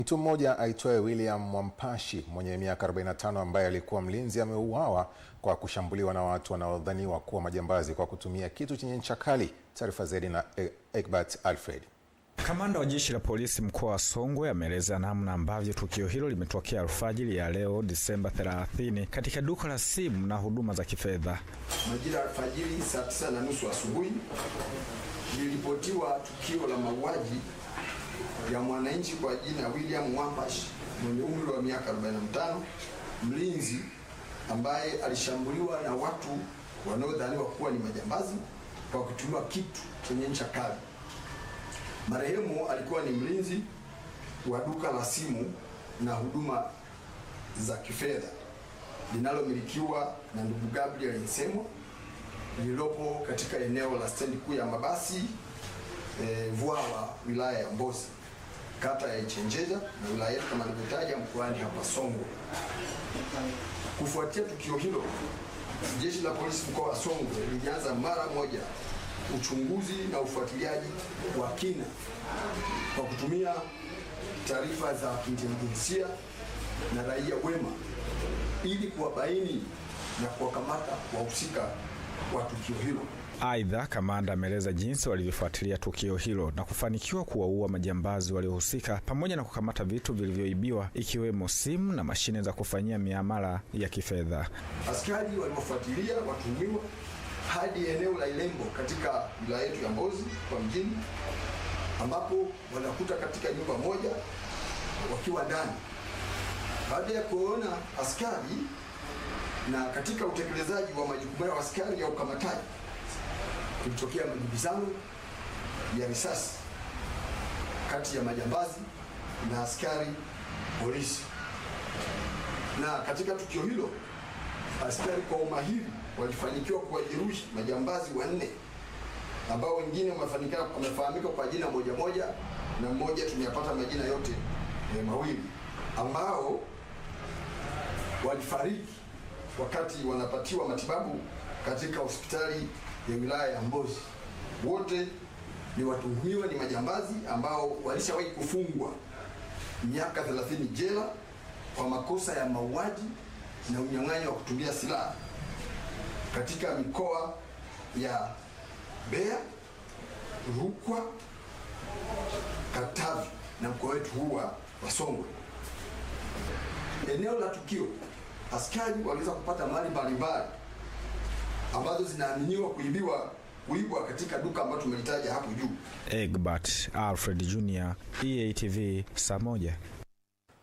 Mtu mmoja aitwaye William Mwampashi mwenye miaka 45 ambaye alikuwa mlinzi ameuawa kwa kushambuliwa na watu wanaodhaniwa kuwa majambazi kwa kutumia kitu chenye ncha kali. Taarifa zaidi na Egbert Alfred. Kamanda wa jeshi la polisi mkoa wa Songwe ameeleza namna ambavyo tukio hilo limetokea alfajiri ya leo Disemba 30 katika duka la simu na huduma za kifedha. Majira ya alfajiri saa 9:30 asubuhi lilipotiwa tukio la mauaji ya mwananchi kwa jina William Mwampashi mwenye umri wa miaka 45, mlinzi ambaye alishambuliwa na watu wanaodhaniwa kuwa ni majambazi kwa kutumia kitu chenye ncha kali. Marehemu alikuwa ni mlinzi wa duka la simu na huduma za kifedha linalomilikiwa na ndugu Gabriel Nsemwa lililopo katika eneo la stendi kuu ya mabasi Vwawa, wilaya ya Mbozi, kata ya Ichenjeza na wilaya yetu kama nilivyotaja mkoani hapa Songwe. Kufuatia tukio hilo, jeshi la polisi mkoa wa Songwe lilianza mara moja uchunguzi na ufuatiliaji wa kina kwa kutumia taarifa za intelijensia na raia wema ili kuwabaini na kuwakamata wahusika wa tukio hilo. Aidha, kamanda ameeleza jinsi walivyofuatilia tukio hilo na kufanikiwa kuwaua majambazi waliohusika pamoja na kukamata vitu vilivyoibiwa ikiwemo simu na mashine za kufanyia miamala ya kifedha. Askari walifuatilia watuhumiwa hadi eneo la Ilembo katika wilaya yetu ya Mbozi kwa mjini, ambapo wanakuta katika nyumba moja wakiwa ndani. Baada ya kuona askari na katika utekelezaji wa majukumu ya askari ya ukamataji, kulitokea majibizano ya risasi kati ya majambazi na askari polisi. Na katika tukio hilo askari kwa umahiri walifanikiwa kuwajeruhi majambazi 4 ambao wengine wamefahamika kwa jina moja na mmoja tumeyapata majina yote mawili, ambao walifariki wakati wanapatiwa matibabu katika hospitali ya wilaya ya Mbozi. Wote ni watuhumiwa, ni majambazi ambao walishawahi kufungwa miaka 30 jela kwa makosa ya mauaji na unyang'anyi wa kutumia silaha katika mikoa ya Mbeya, Rukwa, Katavi na mkoa wetu huu wa Songwe. Eneo la tukio, askari waliweza kupata mali mbalimbali ambazo zinaaminiwa kuibwa katika duka ambalo tumelitaja hapo juu. Egbert Alfred Jr., EATV, saa 1.